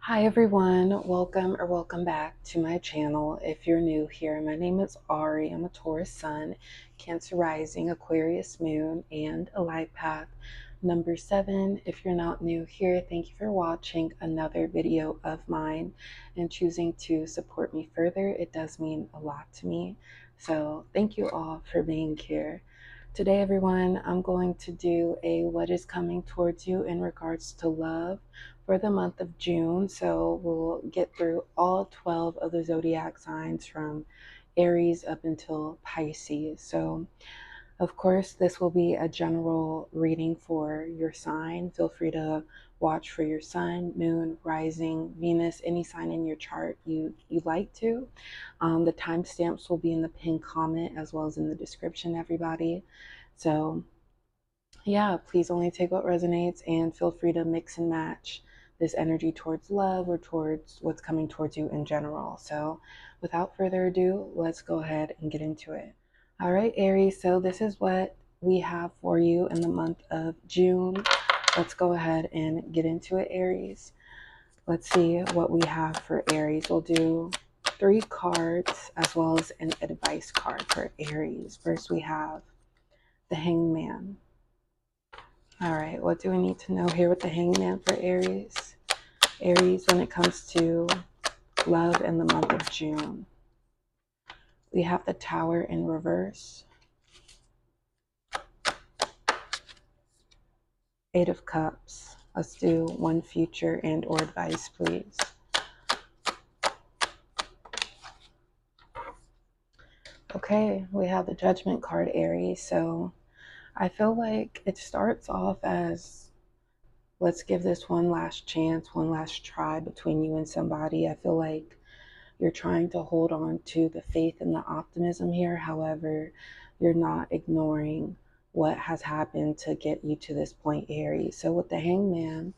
Hi everyone, welcome back to my channel. If you're new here, my name is Ari. I'm a Taurus sun, Cancer rising, Aquarius moon, and a light path number 7. If you're not new here, thank you for watching another video of mine and choosing to support me further. It does mean a lot to me. So thank you all for being here. Today, everyone, I'm going to do a what is coming towards you in regards to love for the month of June. So we'll get through all 12 of the zodiac signs from Aries up until Pisces. So, of course, this will be a general reading for your sign. Feel free to watch for your sun, moon, rising, Venus, any sign in your chart you like to. The timestamps will be in the pinned comment as well as in the description, everybody. So yeah, please only take what resonates and feel free to mix and match this energy towards love or towards what's coming towards you in general. So without further ado, let's go ahead and get into it. All right, Aries, so this is what we have for you in the month of June. Let's go ahead and get into it, Aries. Let's see what we have for Aries. We'll do 3 cards as well as an advice card for Aries. First, we have the Hangman. All right, what do we need to know here with the Hangman for Aries? Aries, when it comes to love in the month of June, we have the Tower in reverse, 8 of Cups. Let's do one future and or advice, please. Okay, we have the Judgment card, Aries. So I feel like it starts off as, let's give this one last chance, one last try between you and somebody. I feel like you're trying to hold on to the faith and the optimism here. However, you're not ignoring what has happened to get you to this point, Aries. So with the Hangman,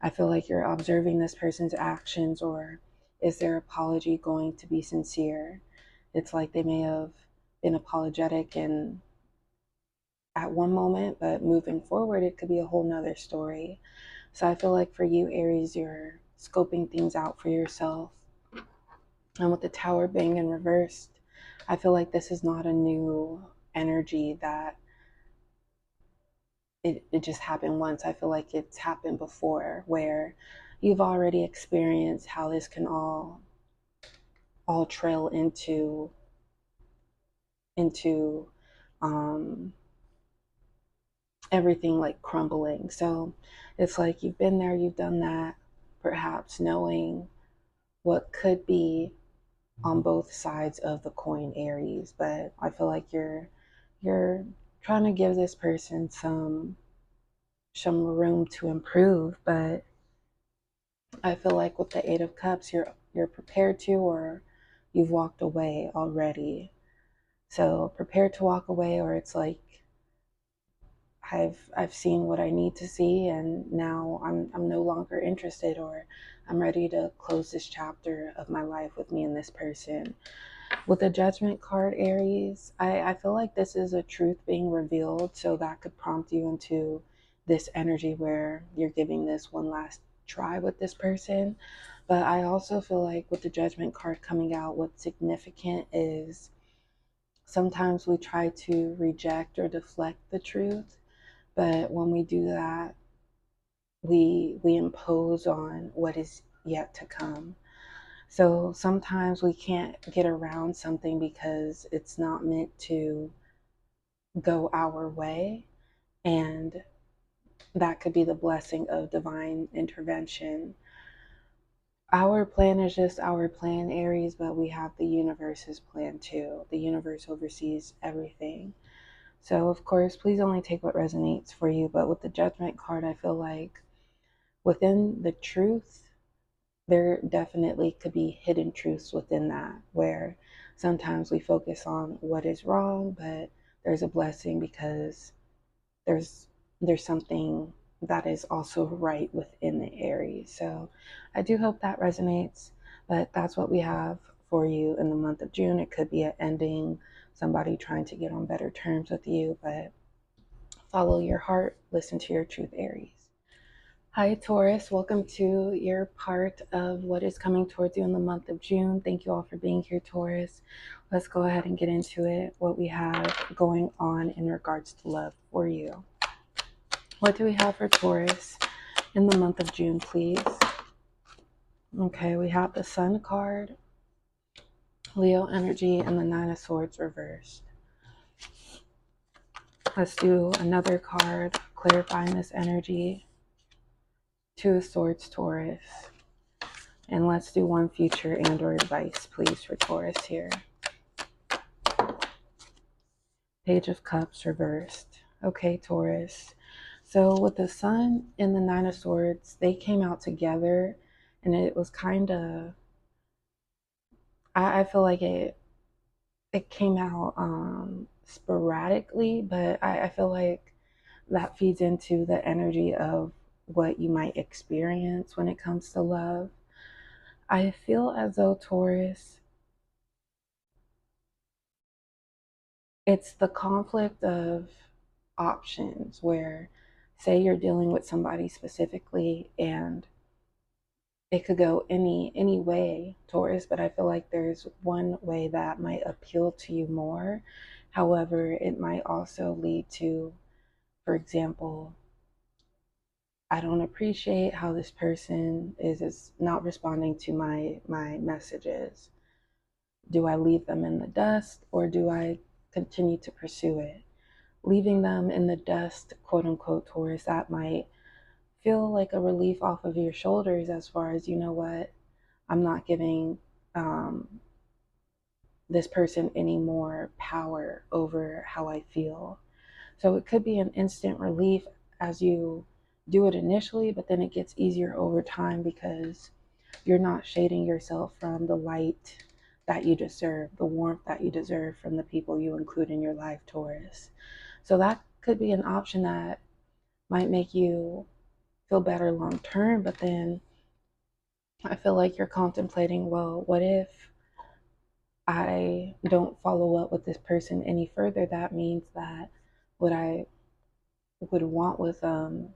I feel like you're observing this person's actions, or is their apology going to be sincere? It's like they may have been apologetic and at one moment, but moving forward, it could be a whole nother story. So I feel like for you, Aries, you're scoping things out for yourself. And with the Tower being in reversed, I feel like this is not a new energy that it just happened once. I feel like it's happened before, where you've already experienced how this can all trail into everything like crumbling. So it's like you've been there, you've done that, perhaps knowing what could be on both sides of the coin, Aries. But I feel like you're trying to give this person some room to improve. But I feel like with the 8 of Cups, you're prepared to, or you've walked away already. So prepared to walk away, or it's like I've seen what I need to see, and now I'm no longer interested, or I'm ready to close this chapter of my life with me and this person. With the Judgment card, Aries, I feel like this is a truth being revealed, so that could prompt you into this energy where you're giving this one last try with this person. But I also feel like with the Judgment card coming out, what's significant is sometimes we try to reject or deflect the truth, but when we do that, we impose on what is yet to come. So sometimes we can't get around something because it's not meant to go our way. And that could be the blessing of divine intervention. Our plan is just our plan, Aries, but we have the universe's plan too. The universe oversees everything. So, of course, please only take what resonates for you. But with the Judgment card, I feel like within the truth, there definitely could be hidden truths within that, where sometimes we focus on what is wrong, but there's a blessing because there's something that is also right within the Aries. So I do hope that resonates, but that's what we have for you in the month of June. It could be an ending, somebody trying to get on better terms with you, but follow your heart, listen to your truth, Aries. Hi, Taurus. Welcome to your part of what is coming towards you in the month of June. Thank you all for being here, Taurus. Let's go ahead and get into it, what we have going on in regards to love for you. What do we have for Taurus in the month of June, please? Okay, we have the Sun card, Leo energy, and the Nine of Swords reversed. Let's do another card, clarifying this energy. Two of Swords, Taurus. And let's do one future and or advice, please, for Taurus here. Page of Cups reversed. Okay, Taurus. So with the Sun and the Nine of Swords, they came out together, and it was kind of, I feel like it came out sporadically, but I feel like that feeds into the energy of what you might experience when it comes to love. I feel as though, Taurus, it's the conflict of options where, say you're dealing with somebody specifically and it could go any way, Taurus, but I feel like there's one way that might appeal to you more. However, it might also lead to, for example, I don't appreciate how this person is not responding to my messages. Do I leave them in the dust, or do I continue to pursue it? Leaving them in the dust, quote unquote, Taurus, that might feel like a relief off of your shoulders, as far as, you know what, I'm not giving this person any more power over how I feel. So it could be an instant relief as you do it initially, but then it gets easier over time because you're not shading yourself from the light that you deserve, the warmth that you deserve from the people you include in your life, Taurus. So that could be an option that might make you feel better long term, but then I feel like you're contemplating, well, what if I don't follow up with this person any further? That means that what I would want with them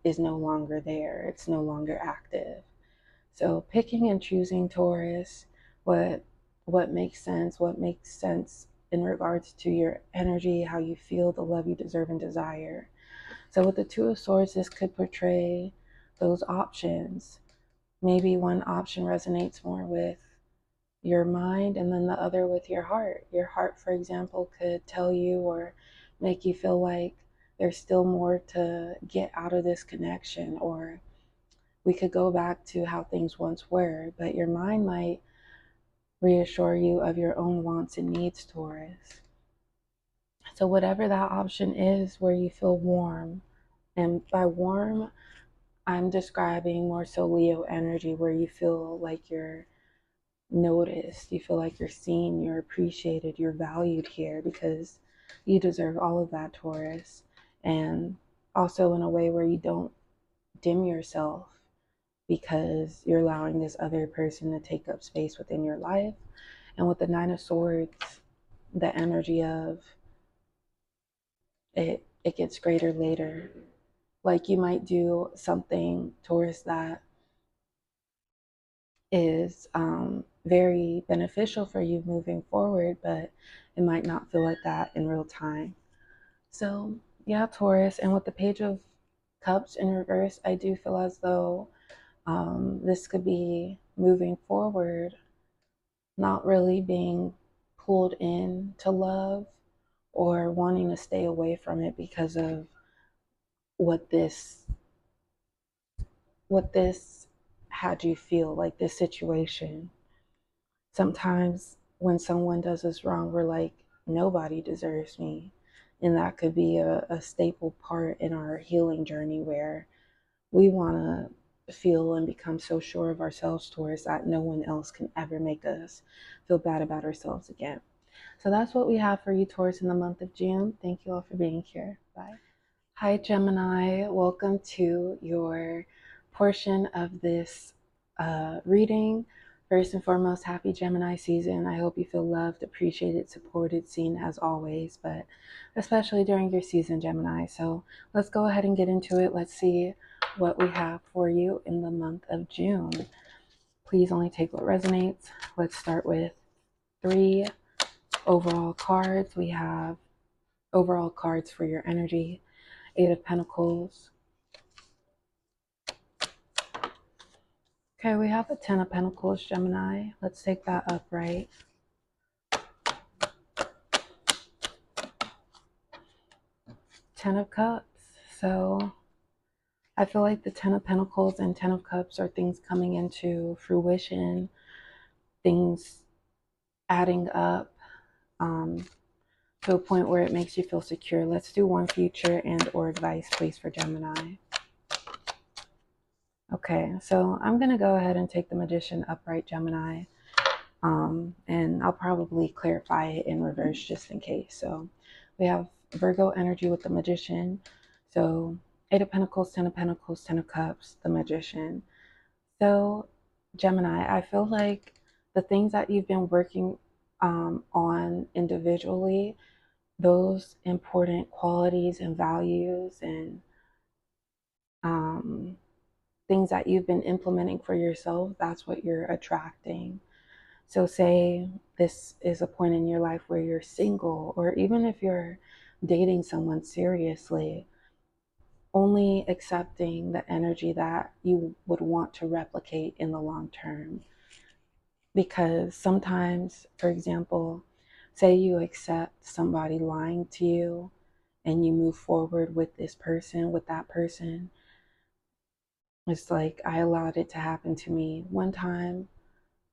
is no longer there. It's no longer active. So picking and choosing, Taurus, what makes sense in regards to your energy, how you feel, the love you deserve and desire. So with the Two of Swords, this could portray those options. Maybe one option resonates more with your mind and then the other with your heart. Your heart, for example, could tell you or make you feel like there's still more to get out of this connection, or we could go back to how things once were, but your mind might reassure you of your own wants and needs, Taurus. So whatever that option is, where you feel warm, and by warm, I'm describing more so Leo energy, where you feel like you're noticed, you feel like you're seen, you're appreciated, you're valued here, because you deserve all of that, Taurus. And also in a way where you don't dim yourself because you're allowing this other person to take up space within your life. And with the Nine of Swords, the energy of it gets greater later. Like you might do something, Taurus, that is very beneficial for you moving forward, but it might not feel like that in real time. So yeah, Taurus. And with the Page of Cups in reverse, I do feel as though this could be moving forward, not really being pulled in to love or wanting to stay away from it because of what this had you feel, like this situation. Sometimes when someone does us wrong, we're like, nobody deserves me. And that could be a staple part in our healing journey, where we want to feel and become so sure of ourselves, Taurus, that no one else can ever make us feel bad about ourselves again. So that's what we have for you, Taurus, in the month of June. Thank you all for being here. Bye. Hi, Gemini. Welcome to your portion of this reading. First and foremost, happy Gemini season. I hope you feel loved, appreciated, supported, seen as always, but especially during your season, Gemini. So let's go ahead and get into it. Let's see what we have for you in the month of June. Please only take what resonates. Let's start with 3 overall cards. We have overall cards for your energy. 8 of Pentacles. Okay, we have a 10 of Pentacles, Gemini. Let's take that upright. 10 of Cups. So I feel like the 10 of Pentacles and 10 of Cups are things coming into fruition, things adding up to a point where it makes you feel secure. Let's do one future and or advice, please, for Gemini. Okay, so I'm going to go ahead and take the Magician upright, Gemini. And I'll probably clarify it in reverse just in case. So we have Virgo energy with the Magician. So 8 of Pentacles, 10 of Pentacles, 10 of Cups, the Magician. So Gemini, I feel like the things that you've been working on individually, those important qualities and values and things that you've been implementing for yourself, that's what you're attracting. So say this is a point in your life where you're single, or even if you're dating someone seriously, only accepting the energy that you would want to replicate in the long term. Because sometimes, for example, say you accept somebody lying to you and you move forward with this person, with that person. It's like, I allowed it to happen to me one time.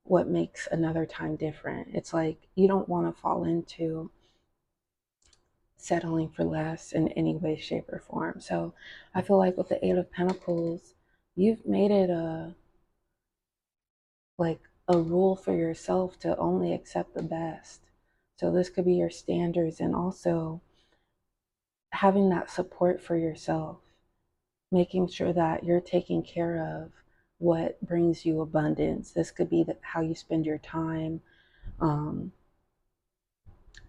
What makes another time different? It's like you don't want to fall into settling for less in any way, shape, or form. So I feel like with the 8 of Pentacles, you've made it a rule for yourself to only accept the best. So this could be your standards, and also having that support for yourself, making sure that you're taking care of what brings you abundance. This could be how you spend your time,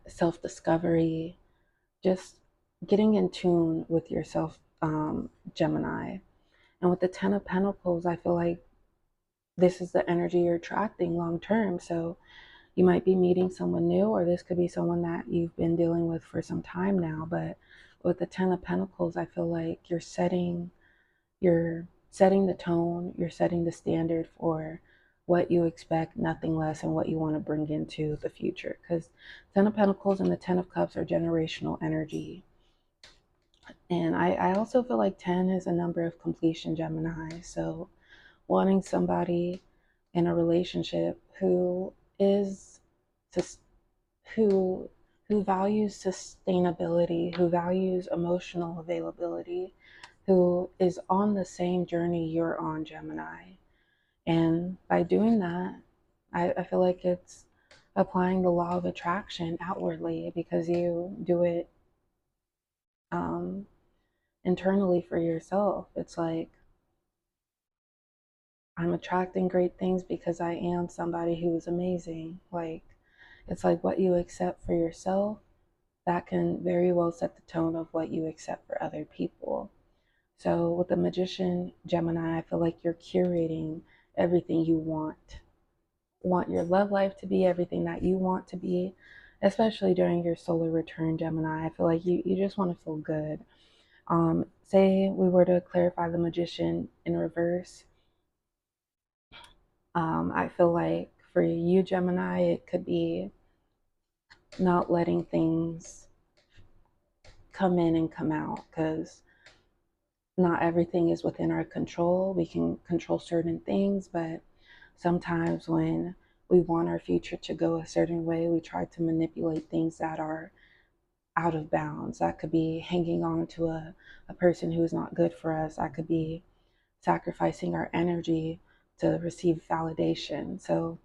self-discovery, just getting in tune with yourself, Gemini. And with the 10 of Pentacles, I feel like this is the energy you're attracting long term. So you might be meeting someone new, or this could be someone that you've been dealing with for some time now. But with the 10 of Pentacles, I feel like you're setting the tone, you're setting the standard for what you expect, nothing less, and what you want to bring into the future. Because 10 of Pentacles and the 10 of Cups are generational energy. And I also feel like 10 is a number of completion, Gemini. So wanting somebody in a relationship who is who values sustainability, who values emotional availability, who is on the same journey you're on, Gemini. And by doing that, I feel like it's applying the law of attraction outwardly, because you do it internally for yourself. It's like, I'm attracting great things because I am somebody who is amazing. Like, it's like what you accept for yourself, that can very well set the tone of what you accept for other people. So with the Magician, Gemini, I feel like you're curating everything you want your love life to be everything that you want to be, especially during your solar return, Gemini. I feel like you just want to feel good. Say we were to clarify the Magician in reverse. I feel like for you, Gemini, it could be not letting things come in and come out, because not everything is within our control. We can control certain things, but sometimes when we want our future to go a certain way, we try to manipulate things that are out of bounds. That could be hanging on to a person who is not good for us. That could be sacrificing our energy to receive validation. So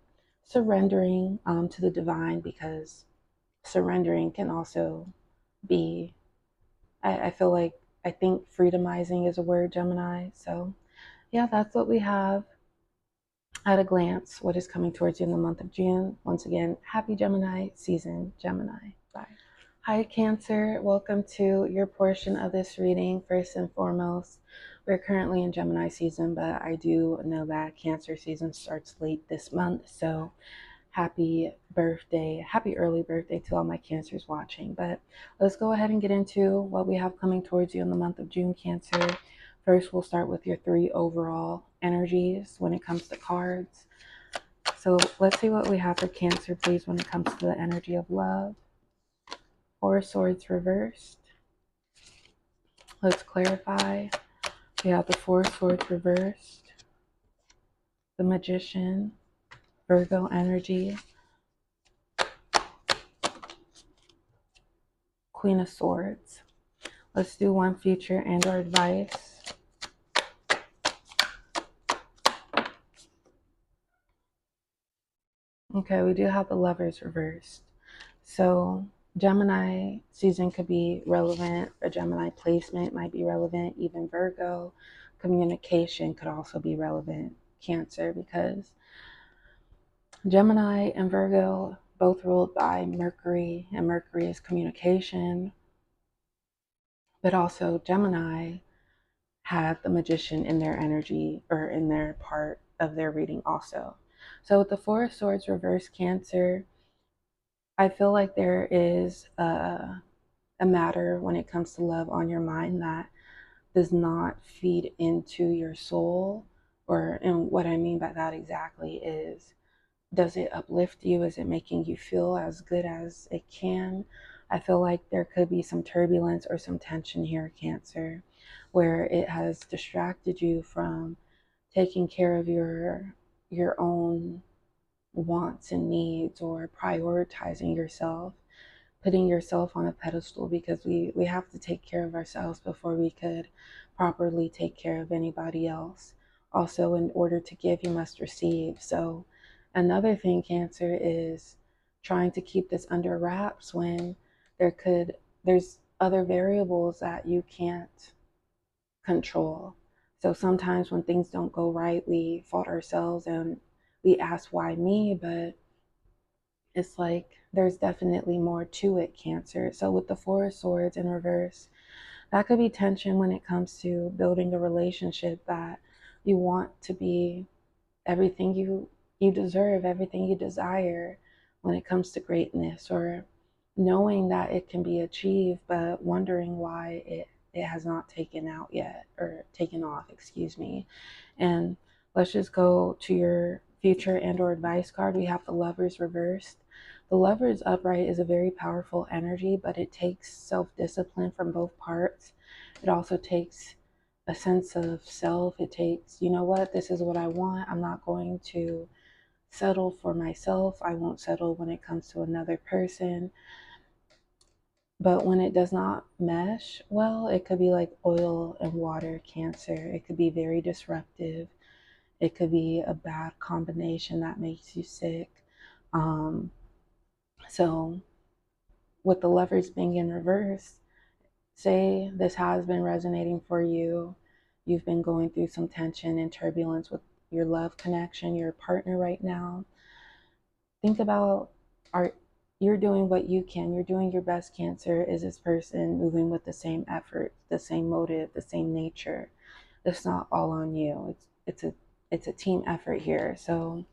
surrendering to the divine, because surrendering can also be, I feel like, I think freedomizing is a word, Gemini. So yeah, that's what we have at a glance, what is coming towards you in the month of June. Once again, happy Gemini season, Gemini. Bye. Hi, Cancer. Welcome to your portion of this reading. First and foremost, We're currently in Gemini season, but I do know that Cancer season starts late this month. So happy birthday, happy early birthday to all my Cancers watching. But let's go ahead and get into what we have coming towards you in the month of June, Cancer. First, we'll start with your 3 overall energies when it comes to cards. So let's see what we have for Cancer, please, when it comes to the energy of love. 4 of Swords reversed. Let's clarify. We have the 4 of Swords reversed. The Magician, Virgo energy. Queen of Swords. Let's do one future and or advice. Okay, we do have the Lovers reversed. So Gemini season could be relevant. A Gemini placement might be relevant. Even Virgo. Communication could also be relevant. Cancer, because Gemini and Virgo both ruled by Mercury, and Mercury is communication. But also Gemini had the Magician in their energy, or in their part of their reading also. So with the 4 of Swords reverse, Cancer, I feel like there is a matter when it comes to love on your mind that does not feed into your soul. And what I mean by that exactly is, does it uplift you? Is it making you feel as good as it can? I feel like there could be some turbulence or some tension here, Cancer, where it has distracted you from taking care of your own wants and needs, or prioritizing yourself, putting yourself on a pedestal, because we have to take care of ourselves before we could properly take care of anybody else. Also, in order to give, you must receive. So another thing, Cancer, is trying to keep this under wraps when there's other variables that you can't control. So sometimes when things don't go right, we fault ourselves and we ask, why me? But it's like there's definitely more to it, Cancer. So with the 4 of Swords in reverse, that could be tension when it comes to building a relationship that you want to be everything you deserve, everything you desire when it comes to greatness, or knowing that it can be achieved, but wondering why it has not taken out yet, or taken off, excuse me. And let's just go to your future and or advice card. We have the Lovers reversed. The Lovers upright is a very powerful energy, but it takes self-discipline from both parts. It also takes a sense of self. It takes, you know what, this is what I want. I'm not going to settle for myself. I won't settle when it comes to another person. But when it does not mesh well, it could be like oil and water, Cancer. It could be very disruptive. It could be a bad combination that makes you sick. So with the Lovers being in reverse, say this has been resonating for you. You've been going through some tension and turbulence with your love connection, your partner right now. Think about, you're doing what you can. You're doing your best, Cancer. Is this person moving with the same effort, the same motive, the same nature? It's not all on you. It's a team effort here. So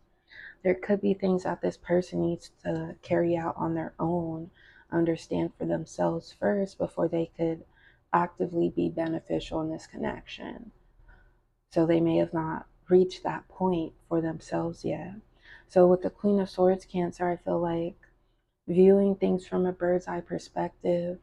there could be things that this person needs to carry out on their own, understand for themselves first, before they could actively be beneficial in this connection. So they may have not reached that point for themselves yet. So with the Queen of Swords, Cancer, I feel like viewing things from a bird's eye perspective,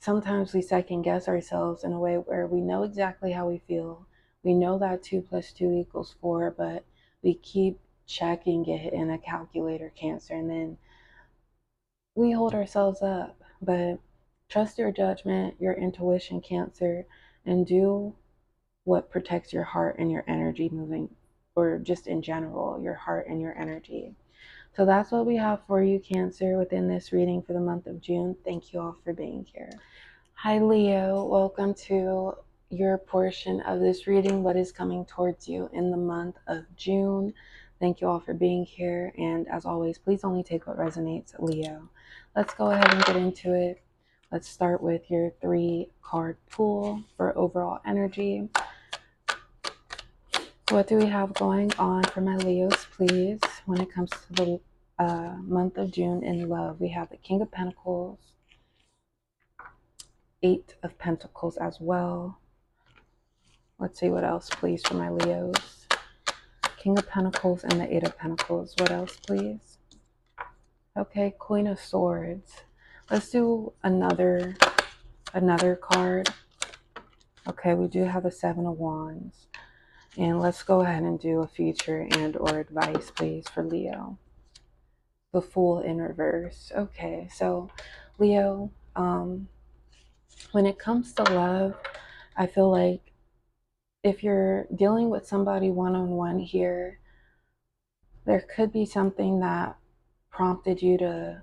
sometimes we second guess ourselves in a way where we know exactly how we feel. We know that 2 + 2 = 4, but we keep checking it in a calculator, Cancer, and then we hold ourselves up. But trust your judgment, your intuition, Cancer, and do what protects your heart and your energy moving, or just in general, your heart and your energy. So that's what we have for you, Cancer, within this reading for the month of June. Thank you all for being here. Hi, Leo. Welcome to your portion of this reading, what is coming towards you in the month of June. Thank you all for being here. And as always, please only take what resonates, Leo. Let's go ahead and get into it. Let's start with your 3-card pool for overall energy. What do we have going on for my Leos, please? When it comes to the month of June in love, we have the King of Pentacles, 8 of Pentacles as well. Let's see what else, please, for my Leos. King of Pentacles and the 8 of Pentacles. What else, please? Okay, Queen of Swords. Let's do another card. Okay, we do have the 7 of Wands. And let's go ahead and do a feature and or advice, please, for Leo. The Fool in reverse. Okay, so Leo, when it comes to love, I feel like if you're dealing with somebody one-on-one here, there could be something that prompted you to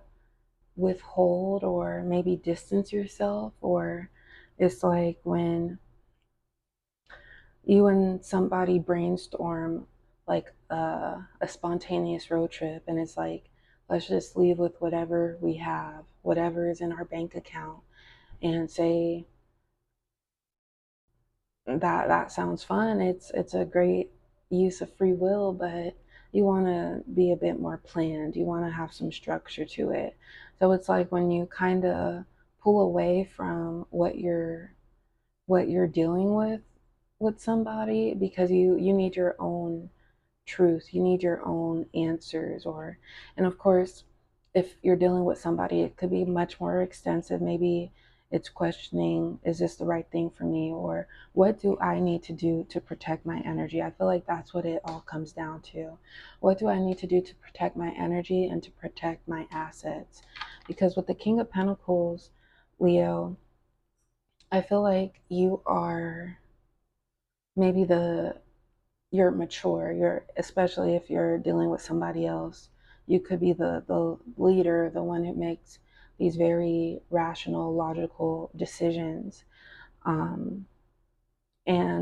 withhold or maybe distance yourself, or it's like when you and somebody brainstorm like a spontaneous road trip, and it's like, let's just leave with whatever we have, whatever is in our bank account, and say that sounds fun. It's a great use of free will, but you want to be a bit more planned. You want to have some structure to it. So it's like when you kind of pull away from what you're dealing with somebody, because you need your own truth, you need your own answers. Or, and of course, if you're dealing with somebody, it could be much more extensive. Maybe it's questioning, is this the right thing for me, or what do I need to do to protect my energy? I feel like that's what it all comes down to. What do I need to do to protect my energy and to protect my assets? Because with the King of Pentacles, Leo, I feel like you are maybe you're mature. You're, especially if you're dealing with somebody else, you could be the leader, the one who makes these very rational, logical decisions. And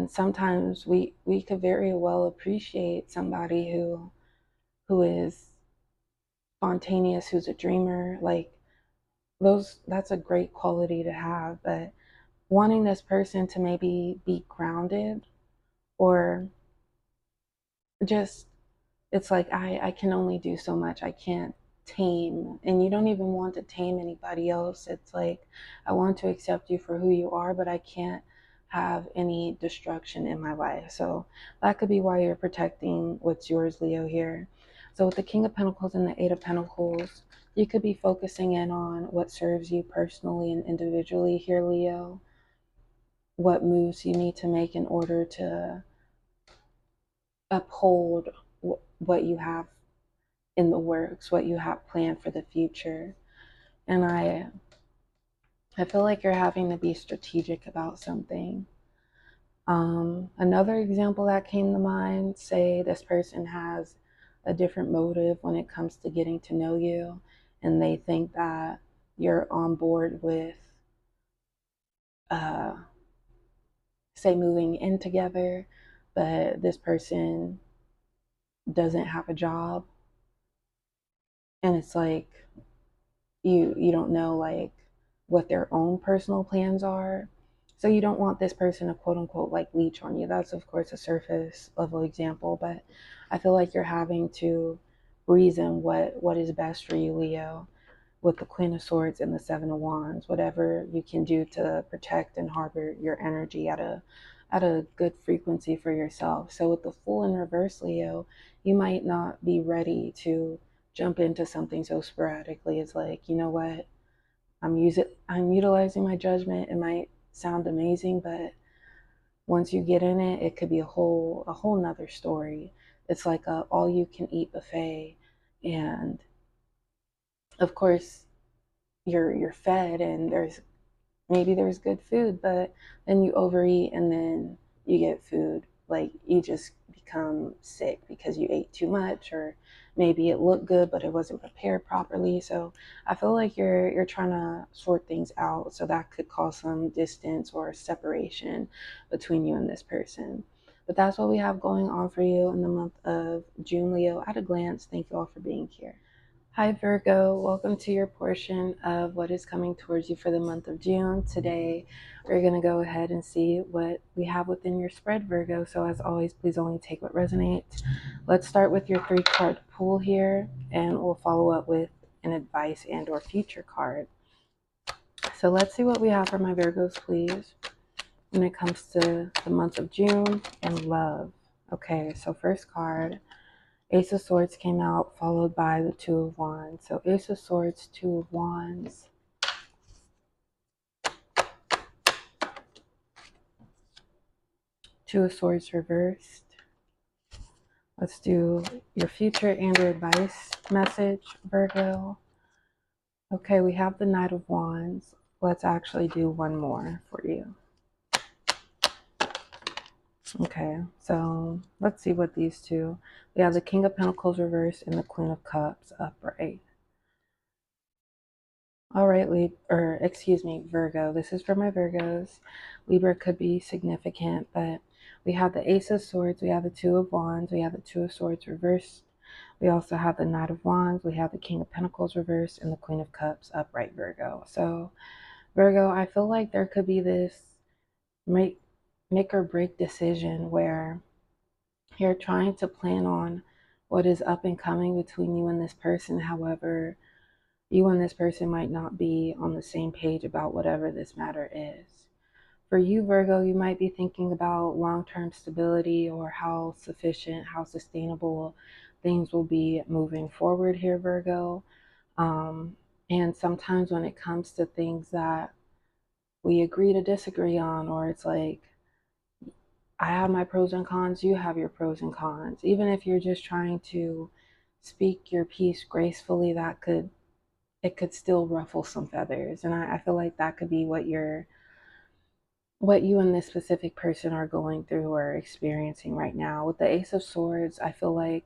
sometimes we could very well appreciate somebody who is spontaneous, who's a dreamer. Like that's a great quality to have. But wanting this person to maybe be grounded, or just, it's like I can only do so much. I can't tame, and you don't even want to tame anybody else. It's like, I want to accept you for who you are, but I can't have any destruction in my life. So that could be why you're protecting what's yours, Leo, here. So with the King of Pentacles and the 8 of Pentacles, you could be focusing in on what serves you personally and individually here, Leo. What moves you need to make in order to uphold what you have in the works, what you have planned for the future. And I feel like you're having to be strategic about something. Another example that came to mind, say this person has a different motive when it comes to getting to know you, and they think that you're on board with, say, moving in together, but this person doesn't have a job, and it's like you don't know like what their own personal plans are. So you don't want this person to quote unquote like leech on you. That's of course a surface level example, but I feel like you're having to reason what is best for you, Leo, with the Queen of Swords and the 7 of Wands. Whatever you can do to protect and harbor your energy at a good frequency for yourself. So with the Fool in reverse, Leo, you might not be ready to jump into something so sporadically. It's like, you know what, I'm utilizing my judgment. It might sound amazing, but once you get in it, it could be a whole nother story. It's like a all you can eat buffet, and of course you're fed, and there's good food, but then you overeat, and then you get food, like you just become sick because you ate too much, or maybe it looked good but it wasn't prepared properly. So I feel like you're trying to sort things out, so that could cause some distance or separation between you and this person. But that's what we have going on for you in the month of June, Leo. At a glance, thank you all for being here. Hi Virgo, welcome to your portion of what is coming towards you for the month of June. Today we're going to go ahead and see what we have within your spread, Virgo. So as always, please only take what resonates. Let's start with your 3-card pool here, and we'll follow up with an advice and or future card. So let's see what we have for my Virgos, please, when it comes to the month of June and love. Okay, so first card, Ace of Swords came out, followed by the Two of Wands. So Ace of Swords, Two of Wands. Two of Swords reversed. Let's do your future and your advice message, Virgo. Okay, we have the Knight of Wands. Let's actually do one more for you. Okay, so let's see what these two. We have the King of Pentacles reversed and the Queen of Cups upright. All right, Virgo. This is for my Virgos. Libra could be significant, but we have the Ace of Swords, we have the Two of Wands, we have the Two of Swords reversed. We also have the Knight of Wands, we have the King of Pentacles reversed, and the Queen of Cups upright, Virgo. So, Virgo, I feel like there could be this make or break decision where you're trying to plan on what is up and coming between you and this person. However, you and this person might not be on the same page about whatever this matter is. For you, Virgo, you might be thinking about long-term stability or how sufficient, how sustainable things will be moving forward here, Virgo. And sometimes when it comes to things that we agree to disagree on, or it's like, I have my pros and cons, you have your pros and cons. Even if you're just trying to speak your piece gracefully, it could still ruffle some feathers. And I feel like that could be what you and this specific person are going through or experiencing right now. With the Ace of Swords, I feel like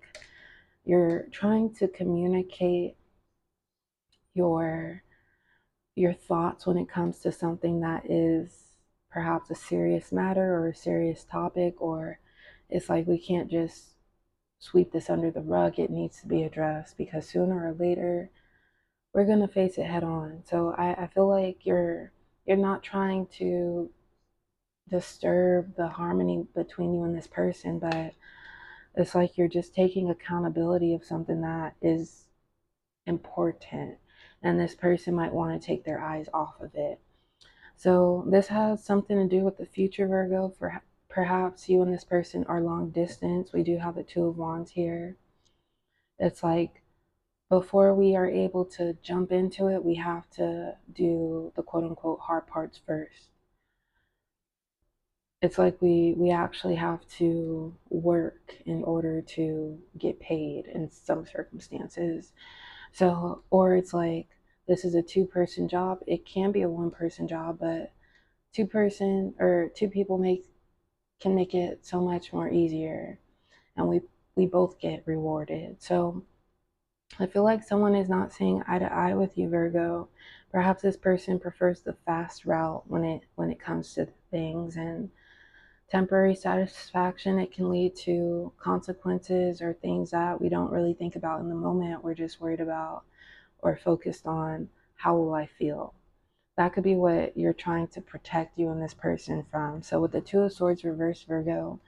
you're trying to communicate your thoughts when it comes to something that is perhaps a serious matter or a serious topic, or it's like we can't just sweep this under the rug. It needs to be addressed because sooner or later we're going to face it head on. So I feel like you're not trying to disturb the harmony between you and this person, but it's like you're just taking accountability of something that is important, and this person might want to take their eyes off of it. So this has something to do with the future, Virgo. For perhaps you and this person are long distance. We do have the Two of Wands here. It's like before we are able to jump into it, we have to do the quote unquote hard parts first. It's like we actually have to work in order to get paid in some circumstances. So, or it's like this is a two-person job. It can be a one-person job, but two people can make it so much more easier, and we both get rewarded. So I feel like someone is not seeing eye to eye with you, Virgo. Perhaps this person prefers the fast route when it comes to things, and temporary satisfaction, it can lead to consequences or things that we don't really think about in the moment. We're just worried about or focused on, how will I feel? That could be what you're trying to protect you and this person from. So with the Two of Swords reversed, Virgo,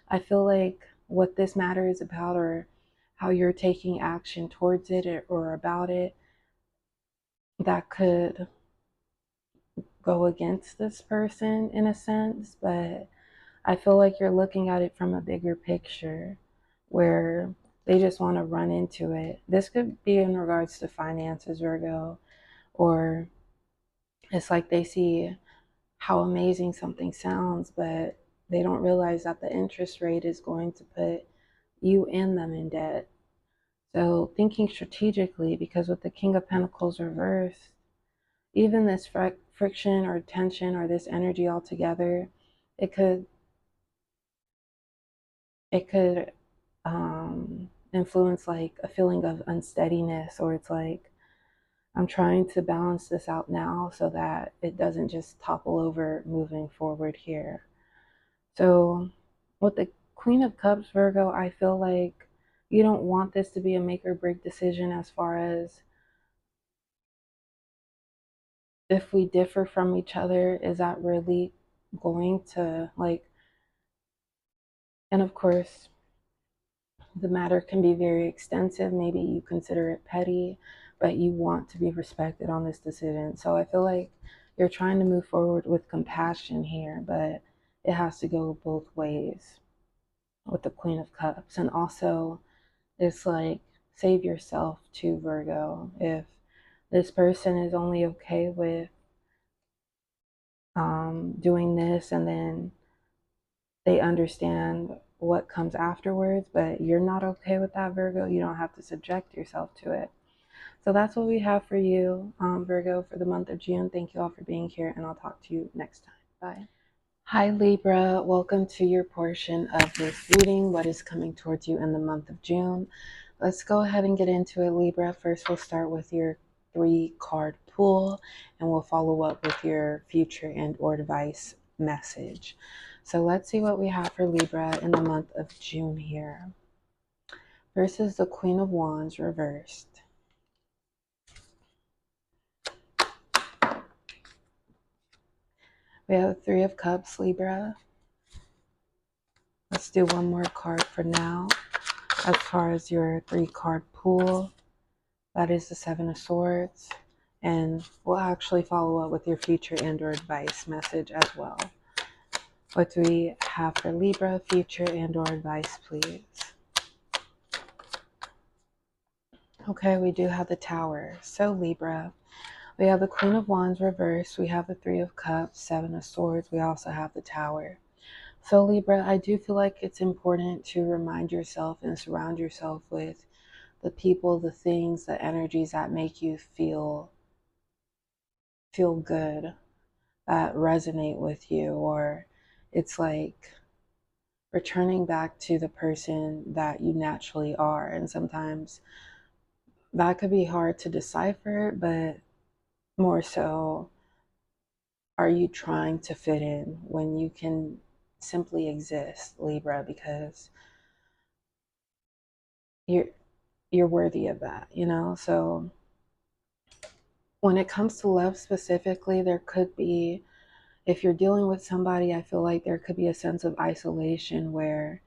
I feel like what this matter is about, or how you're taking action towards it or about it, that could go against this person in a sense, but I feel like you're looking at it from a bigger picture where they just want to run into it. This could be in regards to finances, Virgo, or it's like they see how amazing something sounds, but they don't realize that the interest rate is going to put you and them in debt. So thinking strategically, because with the King of Pentacles reversed, even this friction or tension or this energy altogether, it could influence like a feeling of unsteadiness, or it's like I'm trying to balance this out now so that it doesn't just topple over moving forward here. So with the Queen of Cups, Virgo, I feel like you don't want this to be a make or break decision as far as if we differ from each other, is that really going to like, and of course, the matter can be very extensive. Maybe you consider it petty, but you want to be respected on this decision. So I feel like you're trying to move forward with compassion here, but it has to go both ways with the Queen of Cups. And also, it's like, save yourself too, Virgo. If this person is only okay with doing this and then they understand what comes afterwards, but you're not okay with that, Virgo, you don't have to subject yourself to it. So that's what we have for you, Virgo, for the month of June. Thank you all for being here, and I'll talk to you next time. Bye. Hi, Libra. Welcome to your portion of this reading, what is coming towards you in the month of June. Let's go ahead and get into it, Libra. First, we'll start with your 3-card pool, and we'll follow up with your future and or advice message. So let's see what we have for Libra in the month of June here. First is the Queen of Wands reversed. We have 3 of Cups, Libra. Let's do one more card for now. As far as your 3-card pool, that is the 7 of Swords. And we'll actually follow up with your future and or advice message as well. What do we have for Libra, future and or advice, please? Okay, we do have the Tower. So Libra, we have the Queen of Wands reversed. We have the 3 of Cups, 7 of Swords. We also have the Tower. So Libra, I do feel like it's important to remind yourself and surround yourself with the people, the things, the energies that make you feel good, that resonate with you, or it's like returning back to the person that you naturally are. And sometimes that could be hard to decipher, but more so, are you trying to fit in when you can simply exist, Libra, because you're worthy of that, you know? So when it comes to love specifically, there could be, if you're dealing with somebody, I feel like there could be a sense of isolation where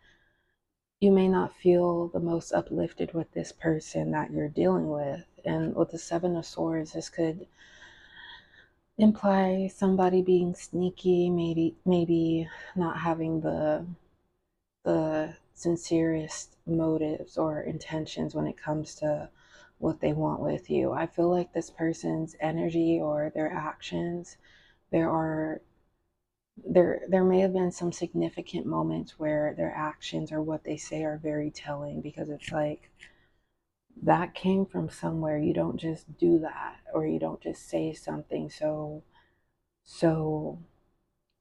you may not feel the most uplifted with this person that you're dealing with. And with the 7 of Swords, this could imply somebody being sneaky, maybe not having the sincerest motives or intentions when it comes to what they want with you. I feel like this person's energy or their actions, there may have been some significant moments where their actions or what they say are very telling, because it's like that came from somewhere. You don't just do that, or you don't just say something so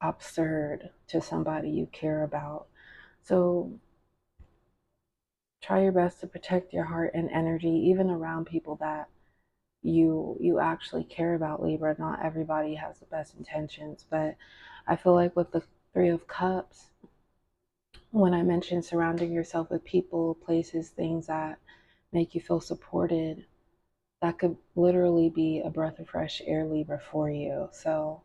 absurd to somebody you care about. So try your best to protect your heart and energy, even around people that you actually care about, Libra. Not everybody has the best intentions, but I feel like with the 3 of Cups, when I mentioned surrounding yourself with people, places, things that make you feel supported, that could literally be a breath of fresh air, Libra, for you. So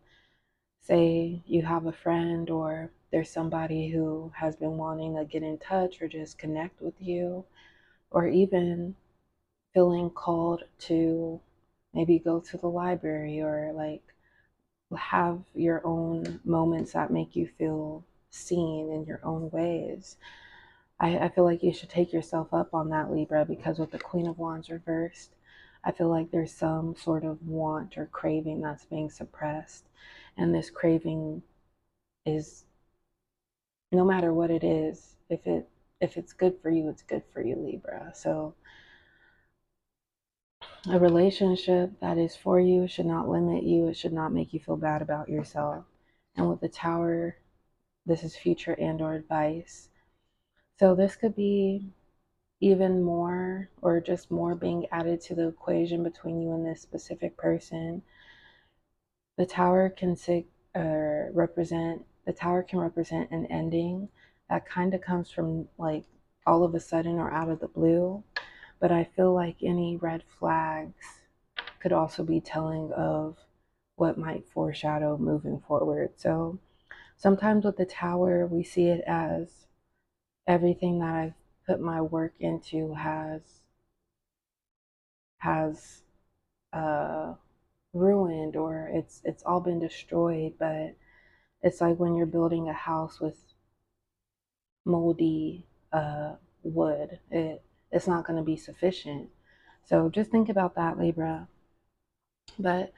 say you have a friend, or there's somebody who has been wanting to get in touch or just connect with you, or even feeling called to maybe go to the library, or like have your own moments that make you feel seen in your own ways. I feel like you should take yourself up on that, Libra, because with the Queen of Wands reversed, I feel like there's some sort of want or craving that's being suppressed. And this craving is, no matter what it is, if it's good for you, it's good for you, Libra. So a relationship that is for you should not limit you. It should not make you feel bad about yourself. And with the Tower, this is future and or advice. So this could be even more, or just more, being added to the equation between you and this specific person. The Tower can represent an ending that kind of comes from like all of a sudden or out of the blue, but I feel like any red flags could also be telling of what might foreshadow moving forward. So sometimes with the Tower, we see it as everything that I've put my work into has ruined, or it's all been destroyed. But it's like when you're building a house with moldy wood, it's not going to be sufficient. So just think about that, Libra. But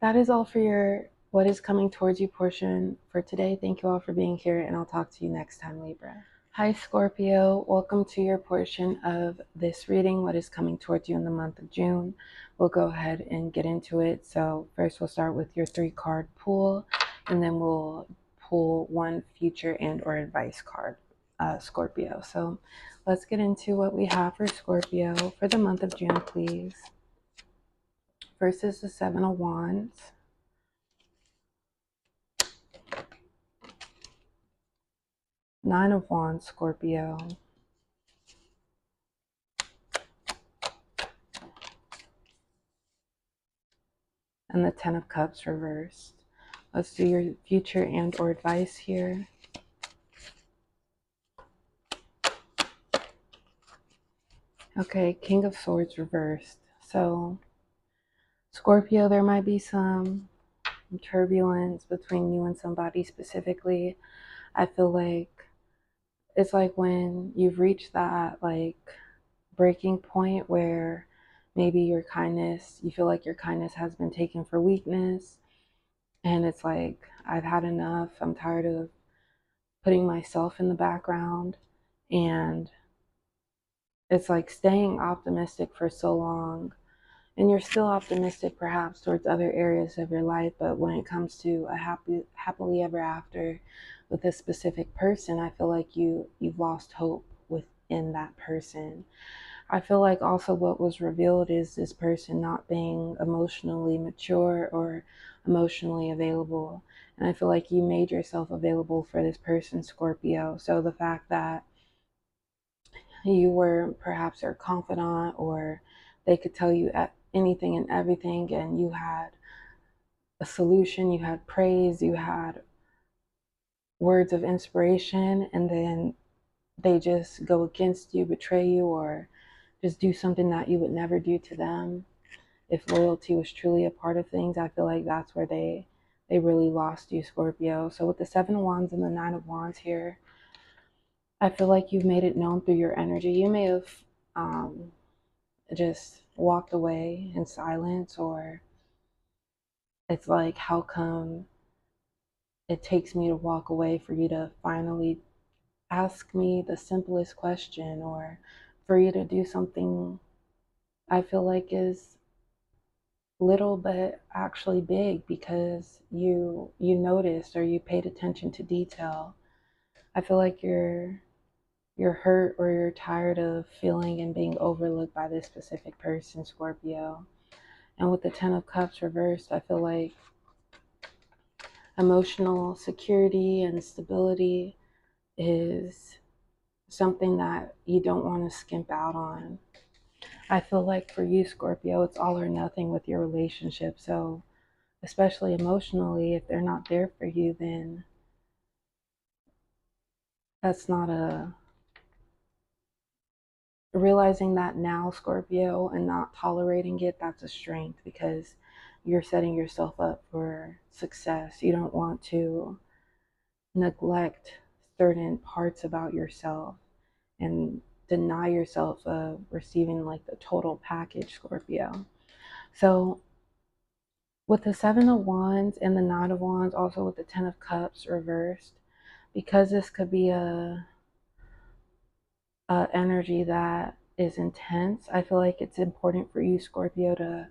that is all for your what is coming towards you portion for today. Thank you all for being here, and I'll talk to you next time, Libra. Hi, Scorpio. Welcome to your portion of this reading, what is coming towards you in the month of June. We'll go ahead and get into it. So first we'll start with your 3-card pool, and then we'll pull one future and or advice card, Scorpio. So let's get into what we have for Scorpio for the month of June, please. First is the 7 of Wands. Nine of Wands, Scorpio. And the 10 of Cups reversed. Let's do your future and or advice here. Okay, King of Swords reversed. So, Scorpio, there might be some turbulence between you and somebody specifically. I feel like it's like when you've reached that like breaking point where maybe your kindness, you feel like your kindness has been taken for weakness. And it's like, I've had enough. I'm tired of putting myself in the background. And it's like staying optimistic for so long. And you're still optimistic perhaps towards other areas of your life. But when it comes to a happily ever after with a specific person, I feel like you've lost hope within that person. I feel like also what was revealed is this person not being emotionally mature or emotionally available. And I feel like you made yourself available for this person, Scorpio. So the fact that you were perhaps their confidant, or they could tell you anything and everything, and you had a solution, you had praise, you had words of inspiration, and then they just go against you, betray you, or just do something that you would never do to them. If loyalty was truly a part of things, I feel like that's where they really lost you, Scorpio. So with the 7 of Wands and the 9 of Wands here, I feel like you've made it known through your energy. You may have just walked away in silence, or it's like, how come it takes me to walk away for you to finally ask me the simplest question, or for you to do something I feel like is little but actually big because you noticed or you paid attention to detail. I feel like you're hurt, or you're tired of feeling and being overlooked by this specific person, Scorpio. And with the 10 of Cups reversed, I feel like emotional security and stability is something that you don't want to skimp out on. I feel like for you, Scorpio, it's all or nothing with your relationship. So especially emotionally, if they're not there for you, then that's not a realizing that now, Scorpio, and not tolerating it, that's a strength, because you're setting yourself up for success. You don't want to neglect certain parts about yourself and deny yourself of receiving like the total package, Scorpio. So with the 7 of Wands and the 9 of Wands, also with the 10 of Cups reversed, because this could be a energy that is intense, I feel like it's important for you, Scorpio, to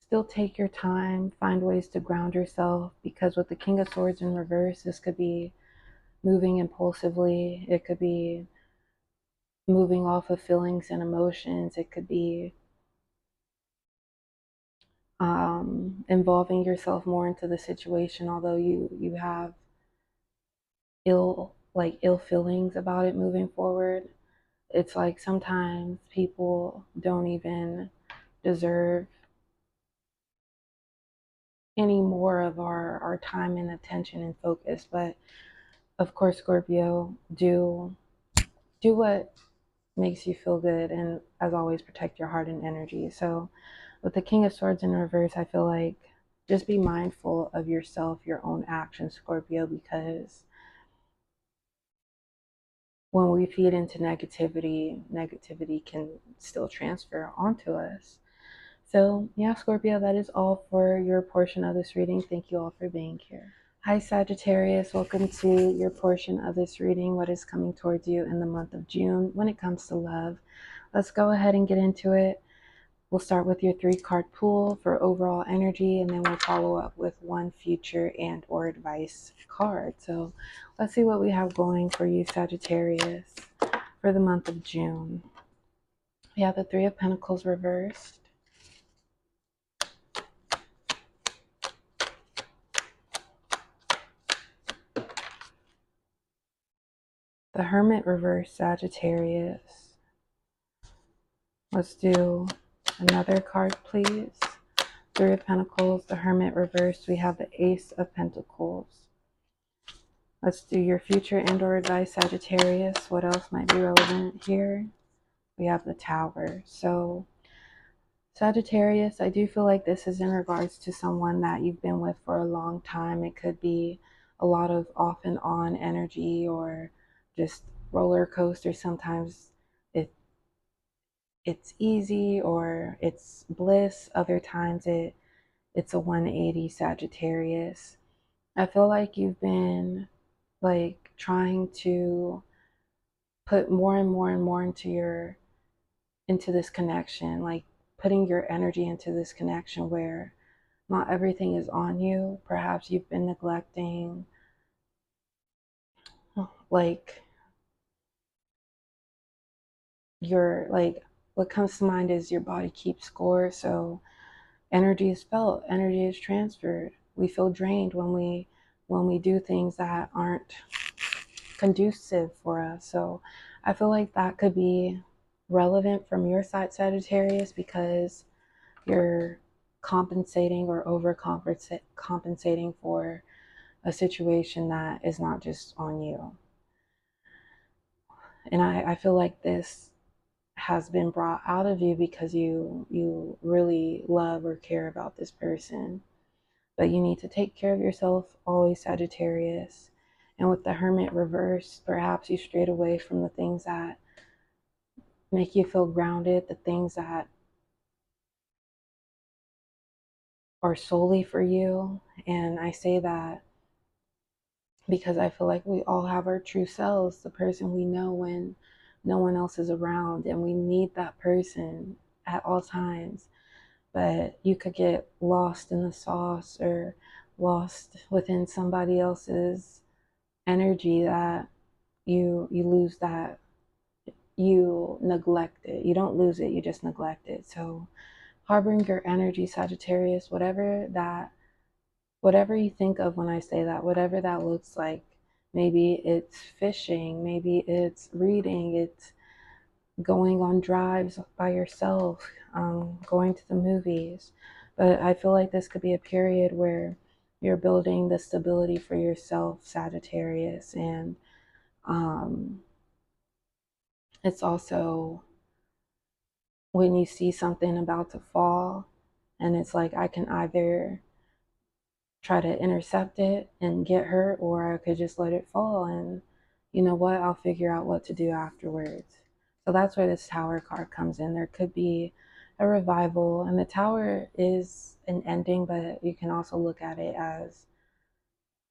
still take your time, find ways to ground yourself, because with the King of Swords in reverse, this could be moving impulsively. It could be moving off of feelings and emotions. It could be involving yourself more into the situation, although you have ill like ill feelings about it moving forward. It's like sometimes people don't even deserve any more of our time and attention and focus. But of course, Scorpio, do what makes you feel good, and as always, protect your heart and energy. So with the King of Swords in reverse, I feel like just be mindful of yourself, your own actions, Scorpio, because when we feed into negativity, negativity can still transfer onto us. So yeah, Scorpio, that is all for your portion of this reading. Thank you all for being here. Hi, Sagittarius. Welcome to your portion of this reading, what is coming towards you in the month of June when it comes to love. Let's go ahead and get into it. We'll start with your 3-card pool for overall energy, and then we'll follow up with one future and or advice card. So let's see what we have going for you, Sagittarius, for the month of June. We have the 3 of Pentacles reversed, the Hermit reversed, Sagittarius. Let's do another card, please. 3 of Pentacles, the Hermit reversed. We have the Ace of Pentacles. Let's do your future and or advice, Sagittarius. What else might be relevant here? We have the Tower. So Sagittarius, I do feel like this is in regards to someone that you've been with for a long time. It could be a lot of off and on energy or just roller coaster. Sometimes it's easy or it's bliss. Other times it's a 180, Sagittarius. I feel like you've been like trying to put more and more and more into this connection, like putting your energy into this connection where not everything is on you. Perhaps you've been neglecting, like, your, like, what comes to mind is your body keeps score. So energy is felt, energy is transferred. We feel drained when we do things that aren't conducive for us. So I feel like that could be relevant from your side, Sagittarius, because you're compensating or overcompensating for a situation that is not just on you. And I feel like this has been brought out of you because you really love or care about this person. But you need to take care of yourself always, Sagittarius. And with the Hermit reversed, perhaps you strayed away from the things that make you feel grounded, the things that are solely for you. And I say that because I feel like we all have our true selves, the person we know when no one else is around, and we need that person at all times. But you could get lost in the sauce or lost within somebody else's energy that you lose that, you neglect it. You don't lose it, you just neglect it. So harboring your energy, Sagittarius, whatever you think of when I say that, whatever that looks like. Maybe it's fishing, maybe it's reading, it's going on drives by yourself, going to the movies. But I feel like this could be a period where you're building the stability for yourself, Sagittarius. And it's also when you see something about to fall, and it's like, I can either try to intercept it and get hurt, or I could just let it fall, and you know what, I'll figure out what to do afterwards. So that's where this Tower card comes in. There could be a revival, and the Tower is an ending, but you can also look at it as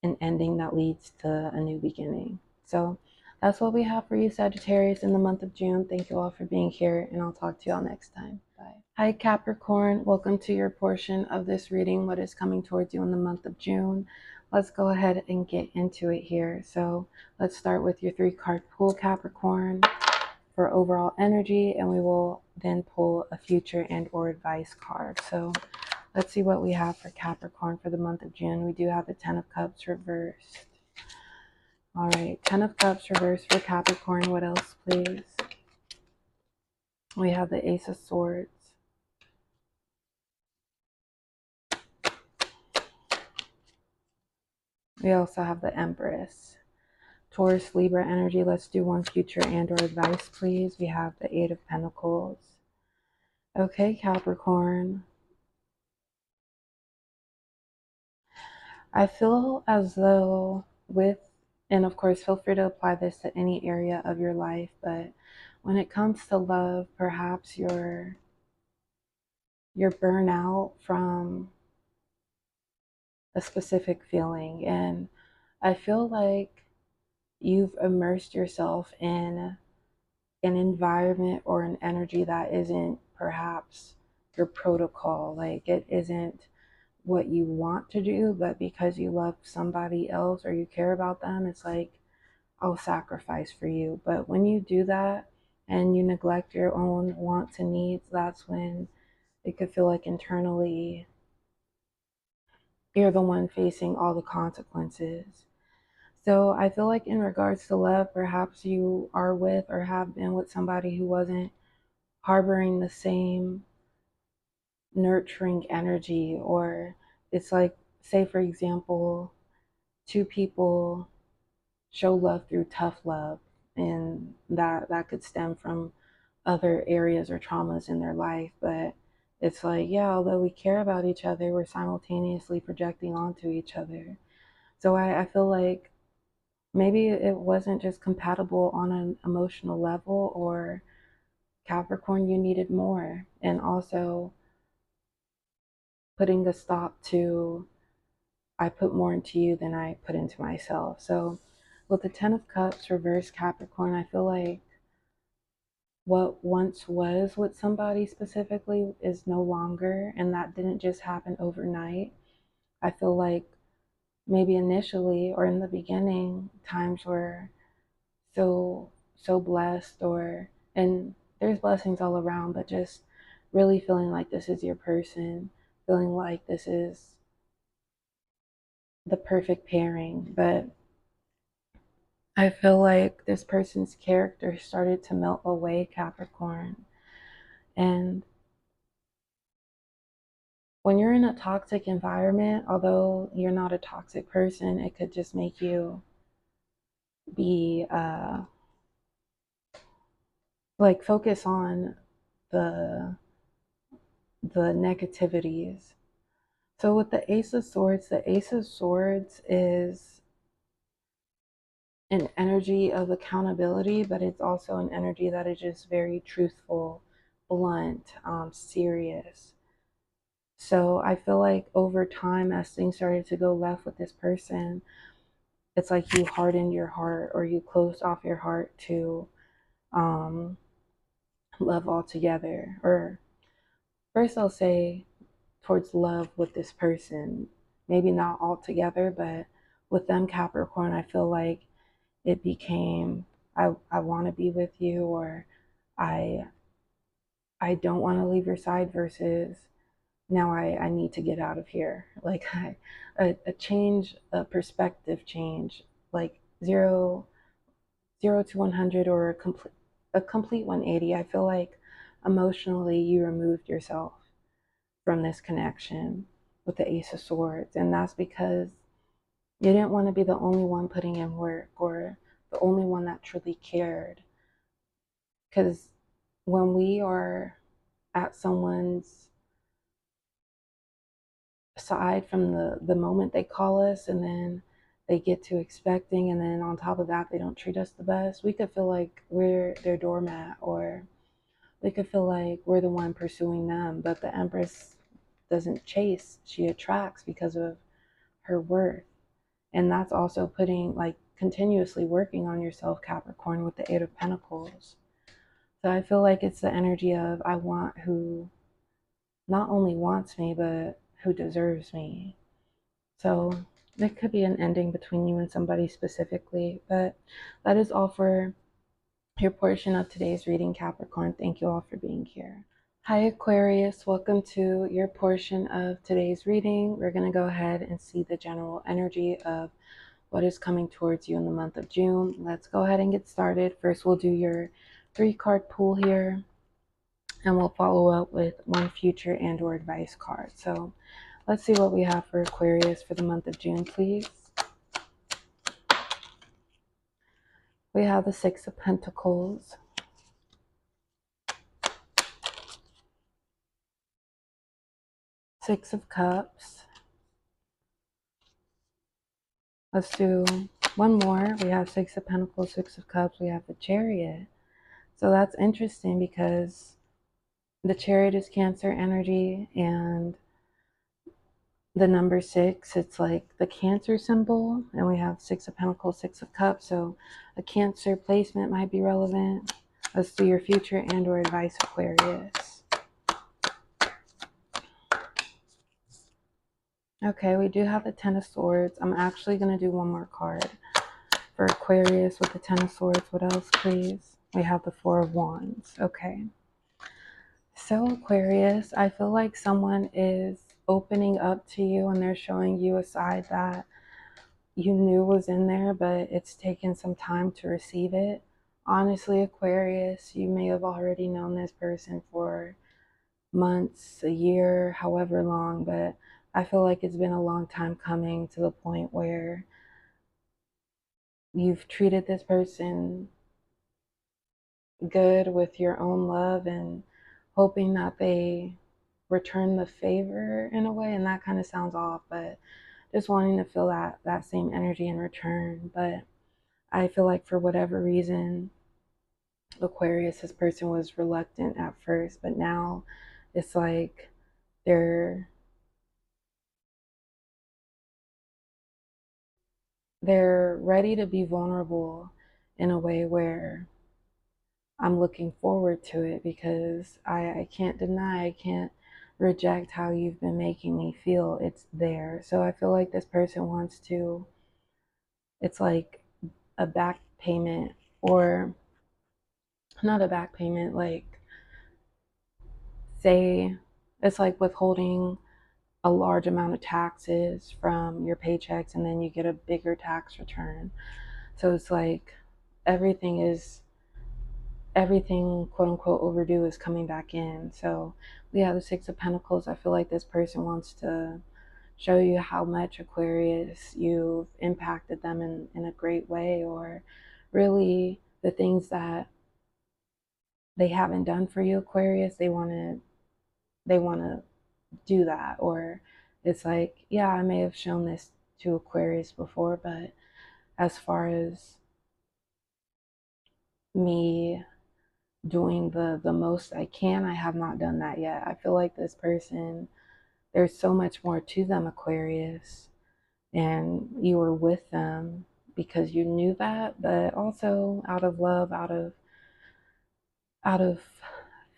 an ending that leads to a new beginning. So that's what we have for you, Sagittarius, in the month of June. Thank you all for being here, and I'll talk to you all next time. Bye. Hi, Capricorn. Welcome to your portion of this reading, what is coming towards you in the month of June. Let's go ahead and get into it here. So let's start with your 3-card pool, Capricorn, for overall energy, and we will then pull a future and or advice card. So let's see what we have for Capricorn for the month of June. We do have the 10 of Cups reversed. All right, Ten of Cups reverse for Capricorn. What else, please? We have the Ace of Swords. We also have the Empress. Taurus, Libra energy. Let's do one future and or advice, please. We have the Eight of Pentacles. Okay, Capricorn. I feel as though and of course, feel free to apply this to any area of your life, but when it comes to love, perhaps you're burnout from a specific feeling. And I feel like you've immersed yourself in an environment or an energy that isn't perhaps your protocol. Like it isn't what you want to do, but because you love somebody else or you care about them, it's like, I'll sacrifice for you. But when you do that and you neglect your own wants and needs, that's when it could feel like internally you're the one facing all the consequences. So I feel like in regards to love, perhaps you are with or have been with somebody who wasn't harboring the same nurturing energy, or it's like, say for example, two people show love through tough love, and that could stem from other areas or traumas in their life. But it's like, yeah, although we care about each other, we're simultaneously projecting onto each other. So I feel like maybe it wasn't just compatible on an emotional level, or Capricorn, you needed more. And also putting a stop to, I put more into you than I put into myself. So with the Ten of Cups reverse, Capricorn, I feel like what once was with somebody specifically is no longer, and that didn't just happen overnight. I feel like maybe initially or in the beginning, times were so blessed, or and there's blessings all around, but just really feeling like this is your person, feeling like this is the perfect pairing. But I feel like this person's character started to melt away, Capricorn. And when you're in a toxic environment, although you're not a toxic person, it could just make you be like focus on the negativities. So with the Ace of Swords, the Ace of Swords is an energy of accountability, but it's also an energy that is just very truthful, blunt, serious. So I feel like over time, as things started to go left with this person, it's like you hardened your heart, or you closed off your heart to um, love altogether. Or first, I'll say towards love with this person. Maybe not altogether, but with them, Capricorn, I feel like it became, I want to be with you, or I I don't want to leave your side, versus now I need to get out of here. Like a change, a perspective change, like zero to 100, or a complete 180. I feel like emotionally you removed yourself from this connection with the Ace of Swords, and that's because you didn't want to be the only one putting in work, or the only one that truly cared. Because when we are at someone's side from the moment they call us, and then they get to expecting, and then on top of that they don't treat us the best, we could feel like we're their doormat, or we could feel like we're the one pursuing them. But the Empress doesn't chase, she attracts because of her worth. And that's also putting, like, continuously working on yourself, Capricorn, with the Eight of Pentacles. So I feel like it's the energy of, I want who not only wants me, but who deserves me. So there could be an ending between you and somebody specifically. But that is all for your portion of today's reading, Capricorn. Thank you all for being here. Hi, Aquarius. Welcome to your portion of today's reading. We're going to go ahead and see the general energy of what is coming towards you in the month of June. Let's go ahead and get started. First, we'll do your 3-card pool here, and we'll follow up with one future and or advice card. So let's see what we have for Aquarius for the month of June, please. We have the 6 of Pentacles, Six of Cups. Let's do one more. We have 6 of Pentacles, 6 of Cups. We have the Chariot. So that's interesting because the Chariot is Cancer energy, and the number 6, it's like the Cancer symbol. And we have 6 of Pentacles, 6 of Cups. So a Cancer placement might be relevant. Let's do your future and or advice, Aquarius. Okay, we do have the Ten of Swords. I'm actually going to do one more card for Aquarius with the Ten of Swords. What else, please? We have the Four of Wands. Okay. So Aquarius, I feel like someone is opening up to you and they're showing you a side that you knew was in there, but it's taken some time to receive it. Honestly, Aquarius, you may have already known this person for months, a year, however long, but I feel like it's been a long time coming to the point where you've treated this person good with your own love and hoping that they return the favor in a way. And that kind of sounds off, but just wanting to feel that same energy in return. But I feel like for whatever reason, Aquarius, this person was reluctant at first, but now it's like they're ready to be vulnerable in a way where I'm looking forward to it, because I can't deny, I can't reject how you've been making me feel. It's there. So I feel like this person wants to, it's like a back payment, or not a back payment, like say it's like withholding a large amount of taxes from your paychecks and then you get a bigger tax return. So it's like everything quote unquote overdue is coming back in. So we have the Six of Pentacles. I feel like this person wants to show you how much, Aquarius, you've impacted them in a great way, or really the things that they haven't done for you, Aquarius, they want to do that. Or it's like, yeah, I may have shown this to Aquarius before, but as far as me doing the most I can, I have not done that yet. I feel like this person, there's so much more to them, Aquarius, and you were with them because you knew that, but also out of love, out of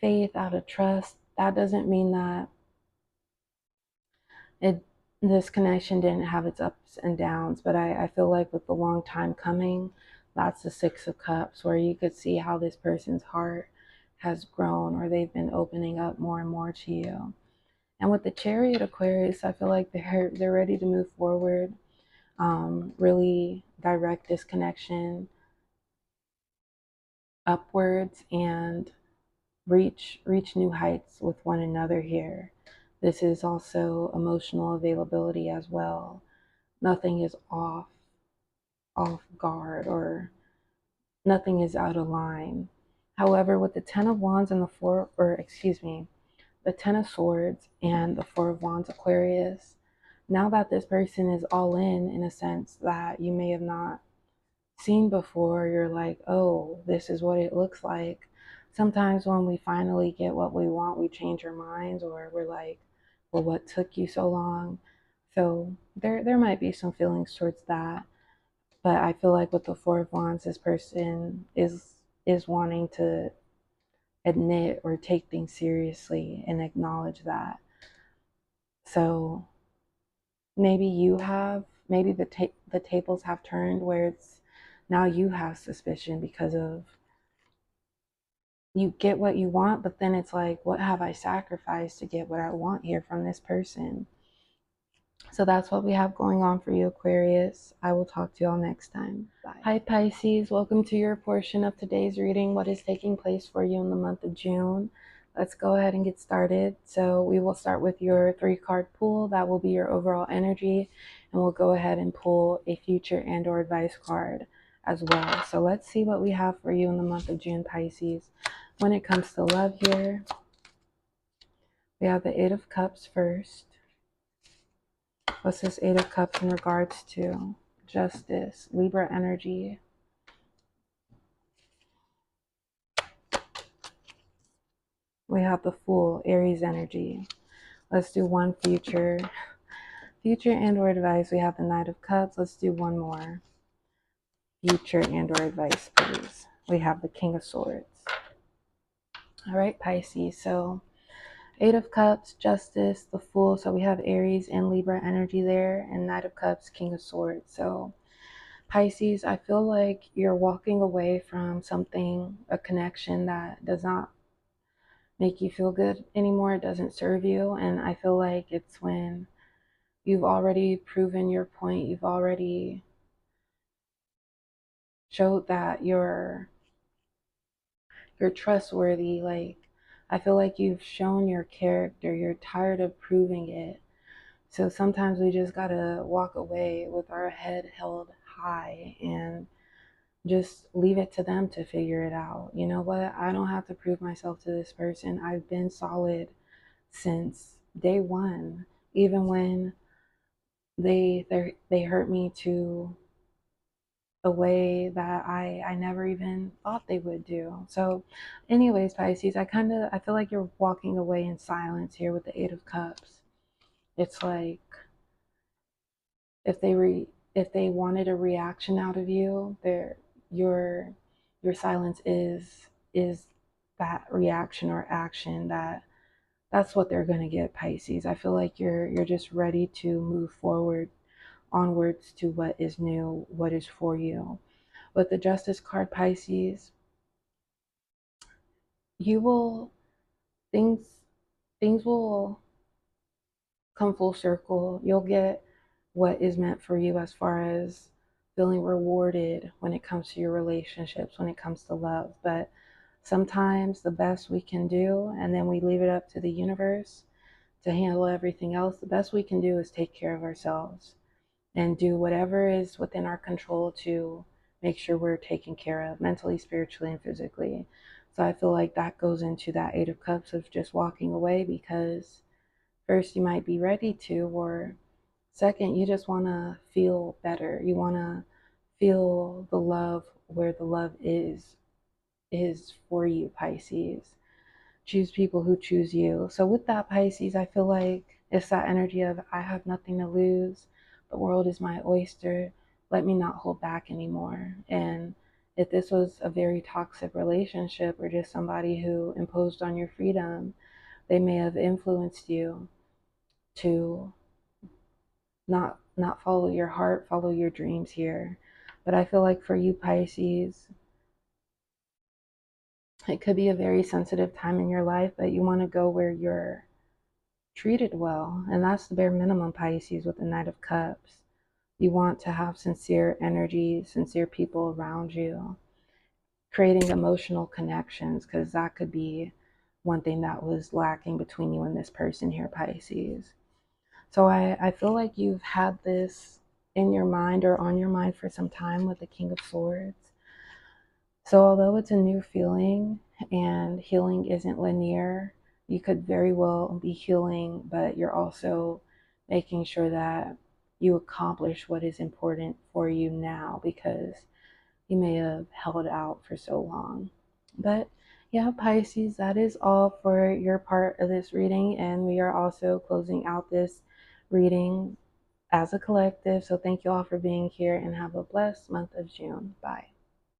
faith, out of trust. That doesn't mean that this connection didn't have its ups and downs, but I feel like with the long time coming, that's the Six of Cups, where you could see how this person's heart has grown, or they've been opening up more and more to you. And with the Chariot, Aquarius, I feel like they're ready to move forward, really direct this connection upwards and reach new heights with one another here. This is also emotional availability as well. Nothing is off guard, or nothing is out of line. However, with the Ten of Wands and the Ten of Swords and the Four of Wands, Aquarius, now that this person is all in a sense that you may have not seen before, you're like, oh, this is what it looks like. Sometimes when we finally get what we want, we change our minds, or we're like, well, what took you so long? So there might be some feelings towards that. But I feel like with the Four of Wands, this person is wanting to admit or take things seriously and acknowledge that. So maybe the tables have turned, where it's now you have suspicion because of, you get what you want, but then it's like, what have I sacrificed to get what I want here from this person? So that's what we have going on for you, Aquarius. I will talk to you all next time. Bye. Hi, Pisces. Welcome to your portion of today's reading. What is taking place for you in the month of June? Let's go ahead and get started. So we will start with your 3-card pool. That will be your overall energy. And we'll go ahead and pull a future and or advice card as well. So let's see what we have for you in the month of June, Pisces. When it comes to love here, we have the 8 of Cups first. What's this 8 of Cups in regards to? Justice, Libra energy. We have the Fool, Aries energy. Let's do one future and or advice. We have the Knight of Cups. Let's do one more. Future and or advice, please. We have the King of Swords. All right, Pisces. So 8 of Cups, Justice, the Fool. So we have Aries and Libra energy there, and Knight of Cups, King of Swords. So Pisces, I feel like you're walking away from something, a connection that does not make you feel good anymore. It doesn't serve you. And I feel like it's when you've already proven your point, you've already showed that you're trustworthy. Like, I feel like you've shown your character, you're tired of proving it. So sometimes we just gotta walk away with our head held high and just leave it to them to figure it out. You know what? I don't have to prove myself to this person. I've been solid since day one, even when they hurt me to a way that I never even thought they would do. So anyways, Pisces, I feel like you're walking away in silence here with the 8 of Cups. It's like if they wanted a reaction out of you, your silence is that reaction or action that's what they're going to get, Pisces. I feel like you're just ready to move forward, onwards to what is new, what is for you. With the Justice card, Pisces, you will things will come full circle. You'll get what is meant for you as far as feeling rewarded when it comes to your relationships, when it comes to love. But sometimes the best we can do, and then we leave it up to the universe to handle everything else, the best we can do is take care of ourselves and do whatever is within our control to make sure we're taken care of mentally, spiritually, and physically. So I feel like that goes into that 8 of Cups of just walking away, because first you might be ready to, or second, you just want to feel better. You want to feel the love where the love is for you, Pisces. Choose people who choose you. So with that, Pisces, I feel like it's that energy of I have nothing to lose. The world is my oyster. Let me not hold back anymore. And if this was a very toxic relationship or just somebody who imposed on your freedom, they may have influenced you to not follow your heart, follow your dreams here. But I feel like for you, Pisces, it could be a very sensitive time in your life, but you want to go where you're treated well. And that's the bare minimum, Pisces, with the Knight of Cups. You want to have sincere energy, sincere people around you, creating emotional connections, because that could be one thing that was lacking between you and this person here, Pisces. So I feel like you've had this in your mind or on your mind for some time with the King of Swords. So although it's a new feeling and healing isn't linear, you could very well be healing, but you're also making sure that you accomplish what is important for you now, because you may have held out for so long. But yeah, Pisces, that is all for your part of this reading. And we are also closing out this reading as a collective. So thank you all for being here and have a blessed month of June. Bye.